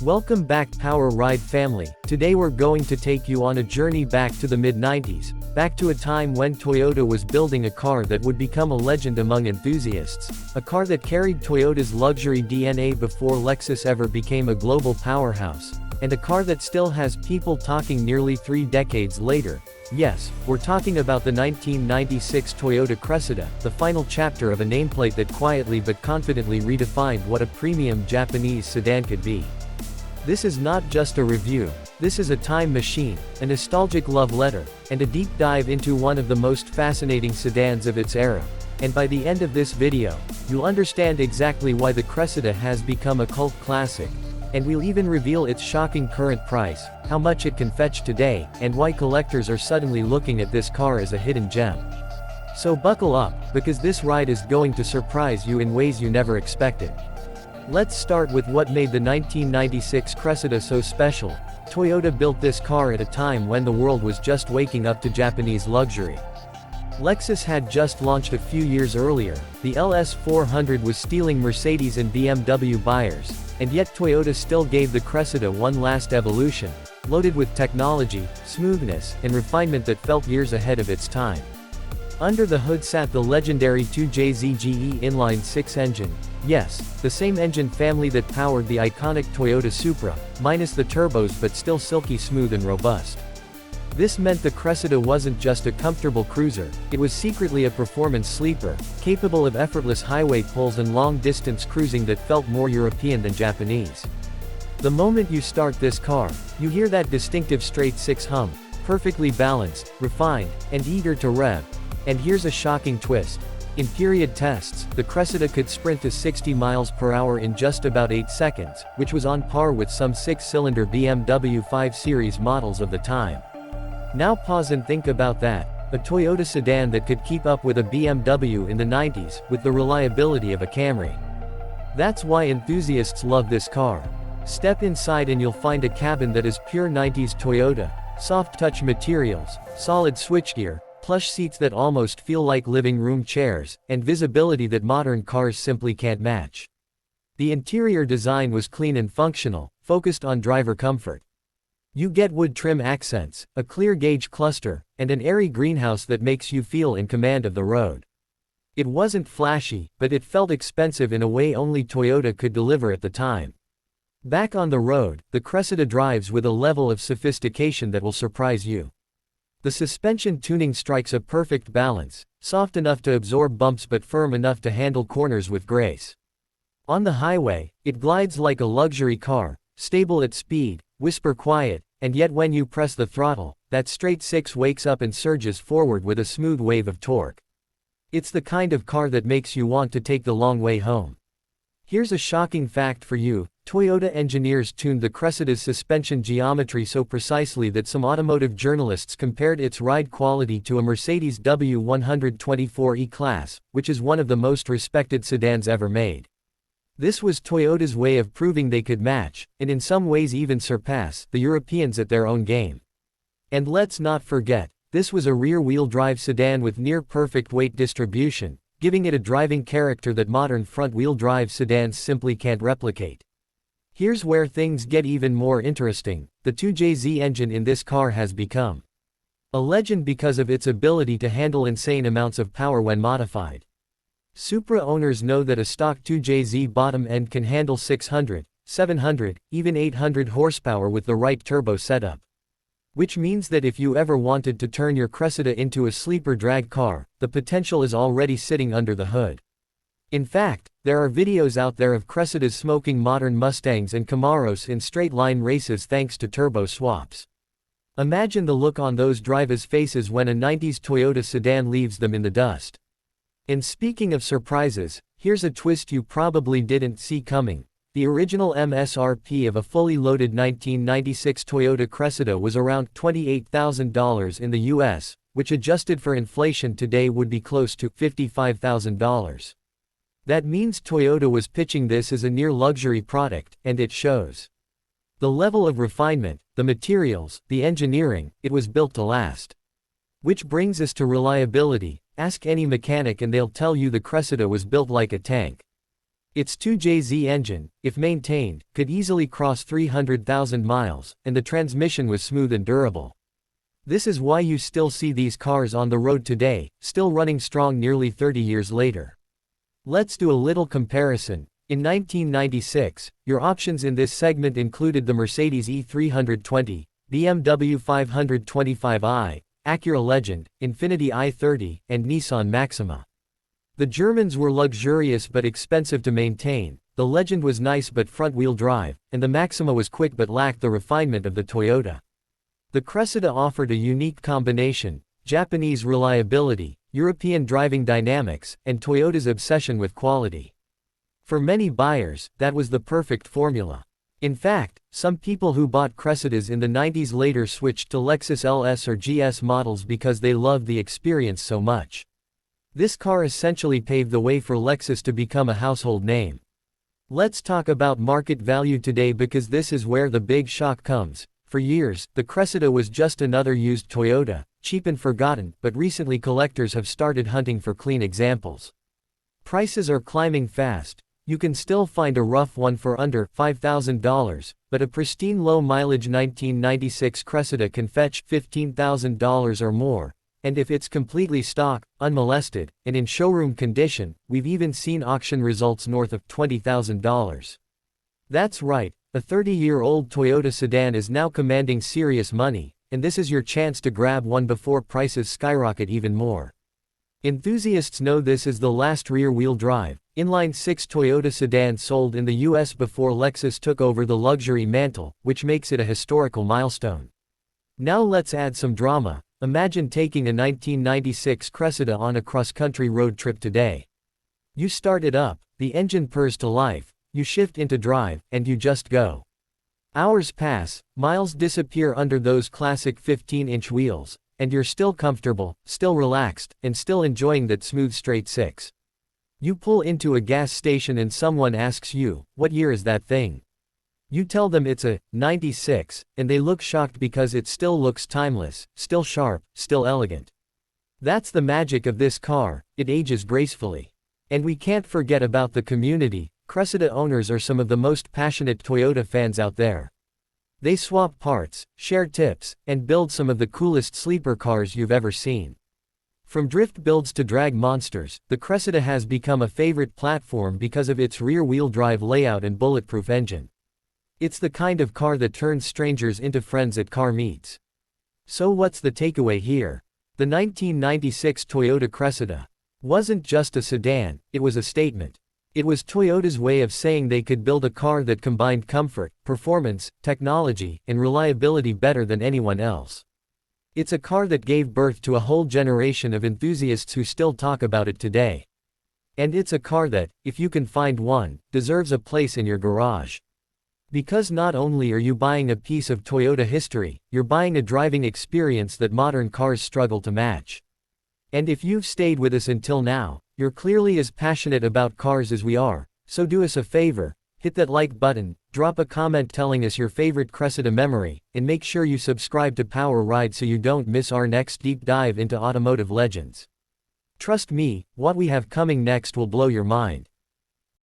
Welcome back Power Ride family. Today we're going to take you on a journey back to the mid-90s, back to a time when Toyota was building a car that would become a legend among enthusiasts, a car that carried Toyota's luxury DNA before Lexus ever became a global powerhouse, and a car that still has people talking nearly 3 decades later. Yes, we're talking about the 1996 Toyota Cressida, the final chapter of a nameplate that quietly but confidently redefined what a premium Japanese sedan could be. This is not just a review, this is a time machine, a nostalgic love letter, and a deep dive into one of the most fascinating sedans of its era. And by the end of this video, you'll understand exactly why the Cressida has become a cult classic. And we'll even reveal its shocking current price, how much it can fetch today, and why collectors are suddenly looking at this car as a hidden gem. So buckle up, because this ride is going to surprise you in ways you never expected. Let's start with what made the 1996 Cressida so special. Toyota built this car at a time when the world was just waking up to Japanese luxury. Lexus had just launched a few years earlier, the LS400 was stealing Mercedes and BMW buyers, and yet Toyota still gave the Cressida one last evolution, loaded with technology, smoothness, and refinement that felt years ahead of its time. Under the hood sat the legendary 2JZGE inline-six engine. Yes, the same engine family that powered the iconic Toyota Supra, minus the turbos but still silky smooth and robust. This meant the Cressida wasn't just a comfortable cruiser, it was secretly a performance sleeper, capable of effortless highway pulls and long-distance cruising that felt more European than Japanese. The moment you start this car, you hear that distinctive straight-six hum, perfectly balanced, refined, and eager to rev. And here's a shocking twist. In period tests, the Cressida could sprint to 60 miles per hour in just about 8 seconds, which was on par with some 6-cylinder BMW 5 Series models of the time. Now pause and think about that. A Toyota sedan that could keep up with a BMW in the 90s, with the reliability of a Camry. That's why enthusiasts love this car. Step inside and you'll find a cabin that is pure 90s Toyota, soft touch materials, solid switchgear, plush seats that almost feel like living room chairs, and visibility that modern cars simply can't match. The interior design was clean and functional, focused on driver comfort. You get wood trim accents, a clear gauge cluster, and an airy greenhouse that makes you feel in command of the road. It wasn't flashy, but it felt expensive in a way only Toyota could deliver at the time. Back on the road, the Cressida drives with a level of sophistication that will surprise you. The suspension tuning strikes a perfect balance, soft enough to absorb bumps but firm enough to handle corners with grace. On the highway, it glides like a luxury car, stable at speed, whisper quiet, and yet when you press the throttle, that straight-six wakes up and surges forward with a smooth wave of torque. It's the kind of car that makes you want to take the long way home. Here's a shocking fact for you. Toyota engineers tuned the Cressida's suspension geometry so precisely that some automotive journalists compared its ride quality to a Mercedes W124 E-Class, which is one of the most respected sedans ever made. This was Toyota's way of proving they could match, and in some ways even surpass, the Europeans at their own game. And let's not forget, this was a rear-wheel drive sedan with near-perfect weight distribution, giving it a driving character that modern front-wheel drive sedans simply can't replicate. Here's where things get even more interesting. The 2JZ engine in this car has become a legend because of its ability to handle insane amounts of power when modified. Supra owners know that a stock 2JZ bottom end can handle 600, 700, even 800 horsepower with the right turbo setup. Which means that if you ever wanted to turn your Cressida into a sleeper drag car, the potential is already sitting under the hood. In fact, there are videos out there of Cressidas smoking modern Mustangs and Camaros in straight-line races thanks to turbo swaps. Imagine the look on those drivers' faces when a 90s Toyota sedan leaves them in the dust. And speaking of surprises, here's a twist you probably didn't see coming. The original MSRP of a fully loaded 1996 Toyota Cressida was around $28,000 in the US, which adjusted for inflation today would be close to $55,000. That means Toyota was pitching this as a near-luxury product, and it shows. The level of refinement, the materials, the engineering, it was built to last. Which brings us to reliability. Ask any mechanic and they'll tell you the Cressida was built like a tank. Its 2JZ engine, if maintained, could easily cross 300,000 miles, and the transmission was smooth and durable. This is why you still see these cars on the road today, still running strong nearly 30 years later. Let's do a little comparison. In 1996, your options in this segment included the Mercedes E320, BMW 525i, Acura Legend, Infiniti i30, and Nissan Maxima. The Germans were luxurious but expensive to maintain, the Legend was nice but front-wheel drive, and the Maxima was quick but lacked the refinement of the Toyota. The Cressida offered a unique combination: Japanese reliability, European driving dynamics, and Toyota's obsession with quality. For many buyers, that was the perfect formula. In fact, some people who bought Cressidas in the 90s later switched to Lexus LS or GS models because they loved the experience so much. This car essentially paved the way for Lexus to become a household name. Let's talk about market value today because this is where the big shock comes. For years, the Cressida was just another used Toyota, cheap and forgotten, but recently collectors have started hunting for clean examples. Prices are climbing fast. You can still find a rough one for under $5,000, but a pristine low-mileage 1996 Cressida can fetch $15,000 or more. And if it's completely stock, unmolested, and in showroom condition, we've even seen auction results north of $20,000. That's right, a 30-year-old Toyota sedan is now commanding serious money, and this is your chance to grab one before prices skyrocket even more. Enthusiasts know this is the last rear-wheel drive, inline-six Toyota sedan sold in the US before Lexus took over the luxury mantle, which makes it a historical milestone. Now let's add some drama. Imagine taking a 1996 Cressida on a cross-country road trip today. You start it up, the engine purrs to life, you shift into drive, and you just go. Hours pass, miles disappear under those classic 15-inch wheels, and you're still comfortable, still relaxed, and still enjoying that smooth straight six. You pull into a gas station and someone asks you, "What year is that thing?" You tell them it's a 96, and they look shocked because it still looks timeless, still sharp, still elegant. That's the magic of this car, it ages gracefully. And we can't forget about the community. Cressida owners are some of the most passionate Toyota fans out there. They swap parts, share tips, and build some of the coolest sleeper cars you've ever seen. From drift builds to drag monsters, the Cressida has become a favorite platform because of its rear-wheel drive layout and bulletproof engine. It's the kind of car that turns strangers into friends at car meets. So what's the takeaway here? The 1996 Toyota Cressida wasn't just a sedan, it was a statement. It was Toyota's way of saying they could build a car that combined comfort, performance, technology, and reliability better than anyone else. It's a car that gave birth to a whole generation of enthusiasts who still talk about it today. And it's a car that, if you can find one, deserves a place in your garage. Because not only are you buying a piece of Toyota history, you're buying a driving experience that modern cars struggle to match. And if you've stayed with us until now, you're clearly as passionate about cars as we are, so do us a favor, hit that like button, drop a comment telling us your favorite Cressida memory, and make sure you subscribe to Power Ride so you don't miss our next deep dive into automotive legends. Trust me, what we have coming next will blow your mind.